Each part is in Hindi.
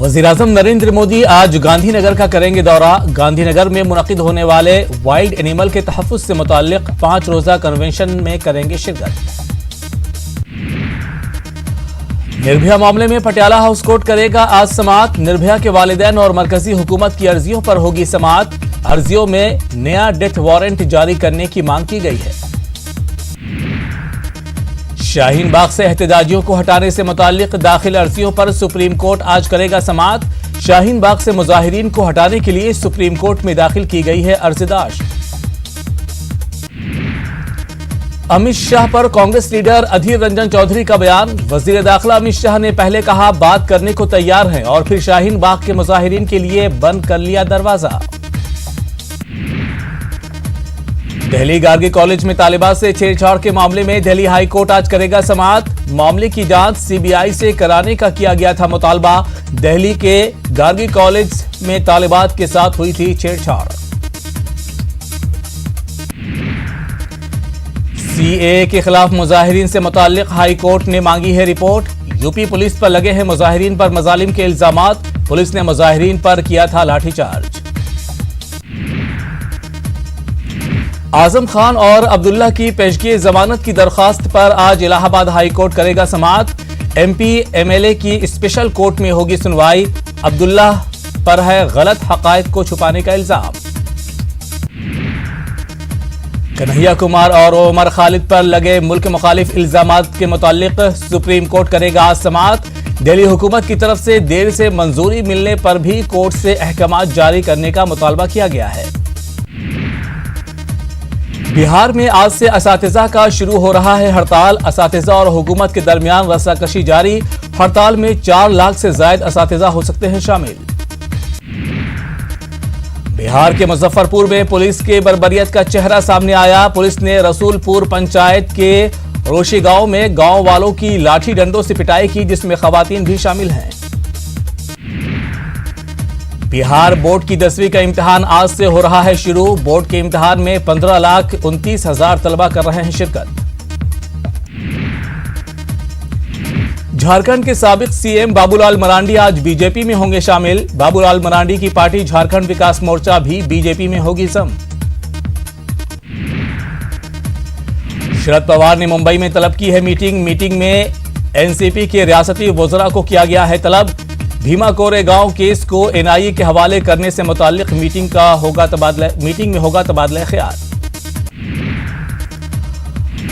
वज़ीर-ए-आज़म नरेंद्र मोदी आज गांधीनगर का करेंगे दौरा। गांधीनगर में मुनक़िद होने वाले वाइल्ड एनिमल के तहफ़्फ़ुज़ से मुताल्लिक़ 5 रोज़ा कन्वेंशन में करेंगे शिरकत। निर्भया मामले में पटियाला हाउस कोर्ट करेगा आज समाअत। निर्भया के वालिदैन और मरकजी हुकूमत की अर्जियों पर होगी समाअत। अर्जियों में नया डेथ वारंट जारी करने की मांग की गई है। शाहीन बाग से एहतजाजियों को हटाने से मुताल्लिक दाखिल अर्जियों पर सुप्रीम कोर्ट आज करेगा समाअत। शाहीन बाग से मुजाहिरीन को हटाने के लिए सुप्रीम कोर्ट में दाखिल की गई है अर्ज़दाश्त। अमित शाह पर कांग्रेस लीडर अधीर रंजन चौधरी का बयान। वजीर दाखिला अमित शाह ने पहले कहा बात करने को तैयार हैं और फिर शाहीन बाग के मुजाहिरीन के लिए बंद कर लिया दरवाजा। दिल्ली गार्गी कॉलेज में तालिबात से छेड़छाड़ के मामले में दिल्ली हाई कोर्ट आज करेगा समाअत। मामले की जांच सीबीआई से कराने का किया गया था मुतालबा। दिल्ली के गार्गी कॉलेज में तालिबात के साथ हुई थी छेड़छाड़। सीएए के खिलाफ मुजाहिरीन से मुताल्लिक हाई कोर्ट ने मांगी है रिपोर्ट। यूपी पुलिस पर लगे हैं मुजाहिरीन पर मजालिम के इल्जामात। पुलिस ने मुजाहिरीन पर किया था लाठीचार्ज। आजम खान और अब्दुल्ला की पेशगी जमानत की दरखास्त पर आज इलाहाबाद हाई कोर्ट करेगा समाअत। एमपी एमएलए की स्पेशल कोर्ट में होगी सुनवाई। अब्दुल्ला पर है गलत हकायक को छुपाने का इल्जाम। कन्हैया कुमार और उमर खालिद पर लगे मुल्क मुखालिफ इल्जामात के मुताल्लिक सुप्रीम कोर्ट करेगा आज समाअत। दिल्ली हुकूमत की तरफ से देर से मंजूरी मिलने पर भी कोर्ट से अहकाम जारी करने का मुतालबा किया गया है। बिहार में आज से असातिज़ा का शुरू हो रहा है हड़ताल। असातिज़ा और हुकूमत के दरमियान रस्साकशी जारी। हड़ताल में 4 लाख से ज्यादा असातिज़ा हो सकते हैं शामिल। बिहार के मुजफ्फरपुर में पुलिस के बर्बरियत का चेहरा सामने आया। पुलिस ने रसूलपुर पंचायत के रोशी गांव में गांव वालों की लाठी डंडों से पिटाई की, जिसमें खवातीन भी शामिल हैं। बिहार बोर्ड की 10वीं का इम्तिहान आज से हो रहा है शुरू। बोर्ड के इम्तिहान में 15,29,000 तलबा कर रहे हैं शिरकत। झारखंड के साबिक सीएम बाबूलाल मरांडी आज बीजेपी में होंगे शामिल। बाबूलाल मरांडी की पार्टी झारखंड विकास मोर्चा भी बीजेपी में होगी सम। शरद पवार ने मुंबई में तलब की है मीटिंग में एनसीपी के रियासती वज़रा को किया गया है तलब। भीमा कोरेगांव केस को एनआईए के हवाले करने से मुताल्लिक मीटिंग में होगा तबादला ख्याल।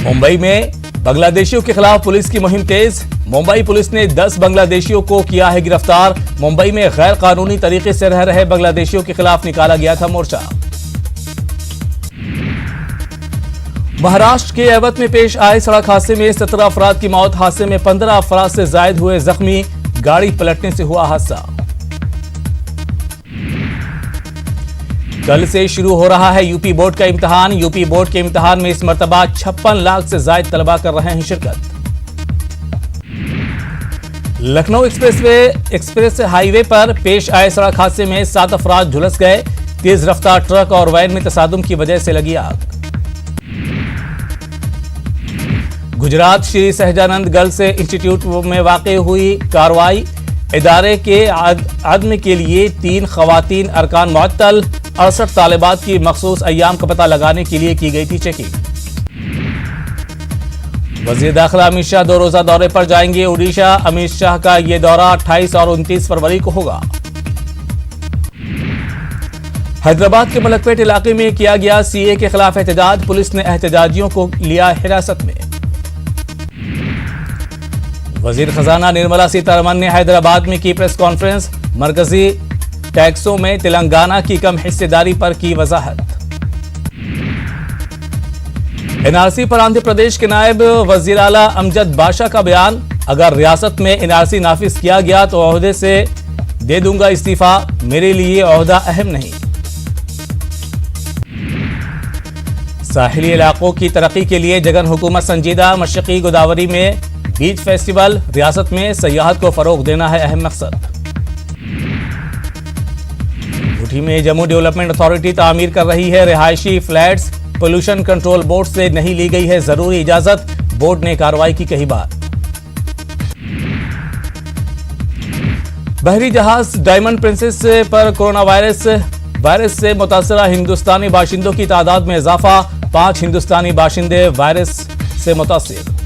मुंबई में बांग्लादेशियों के खिलाफ पुलिस की मुहिम तेज। मुंबई पुलिस ने 10 बांग्लादेशियों को किया है गिरफ्तार। मुंबई में गैर कानूनी तरीके से रह रहे बांग्लादेशियों के खिलाफ निकाला गया था मोर्चा। महाराष्ट्र के एवत में पेश आए सड़क हादसे में 17 अफराद की मौत। हादसे में 15 अफराद से जायद हुए जख्मी। गाड़ी पलटने से हुआ हादसा। कल से शुरू हो रहा है यूपी बोर्ड का इम्तिहान। यूपी बोर्ड के इम्तिहान में इस मर्तबा 56 लाख से ज्यादा तलबा कर रहे हैं शिरकत। लखनऊ एक्सप्रेस हाईवे पर पेश आए सड़क हादसे में 7 अफराद झुलस गए। तेज रफ्तार ट्रक और वैन में तसादुम की वजह से लगी आग। गुजरात श्री सहजानंद गर्ल्स इंस्टीट्यूट में वाक़ हुई कार्रवाई। इदारे के आदम के लिए 3 खवातीन अरकान मुअत्तल। 68 तालिबात की मखसूस अय्याम का पता लगाने के लिए की गई थी चेकिंग। वज़ीर दाखिला अमित शाह 2 रोज़ा दौरे पर जाएंगे ओडिशा। अमित शाह का यह दौरा 28 और 29 फरवरी को होगा। हैदराबाद के मलकपेट इलाके में किया गया सीए के खिलाफ एहतजाज। पुलिस ने एहतजाजियों को लिया हिरासत में। वजीर खजाना निर्मला सीतारमण ने हैदराबाद में की प्रेस कॉन्फ्रेंस। मरकजी टैक्सों में तेलंगाना की कम हिस्सेदारी पर की वजाहत। एनआरसी पर आंध्र प्रदेश के नायब वजीर आला अमजद बाशा का बयान। अगर रियासत में एनआरसी नाफिज किया गया तो ओहदे से दे दूंगा इस्तीफा। मेरे लिए ओहदा अहम नहीं। साहिली इलाकों की तरक्की के लिए जगन हुकूमत संजीदा। मशरकी गोदावरी में बीच फेस्टिवल। रियासत में सयाहत को फरोग देना है अहम मकसद। ऊटी में जम्मू डेवलपमेंट अथॉरिटी तामीर कर रही है रिहायशी फ्लैट्स। पोल्यूशन कंट्रोल बोर्ड से नहीं ली गई है जरूरी इजाजत। बोर्ड ने कार्रवाई की कही बात। बहरी जहाज डायमंड प्रिंसेस पर कोरोना वायरस से मुतासरा हिंदुस्तानी बाशिंदों की तादाद में इजाफा। 5 हिंदुस्तानी बाशिंदे वायरस से मुतासिर।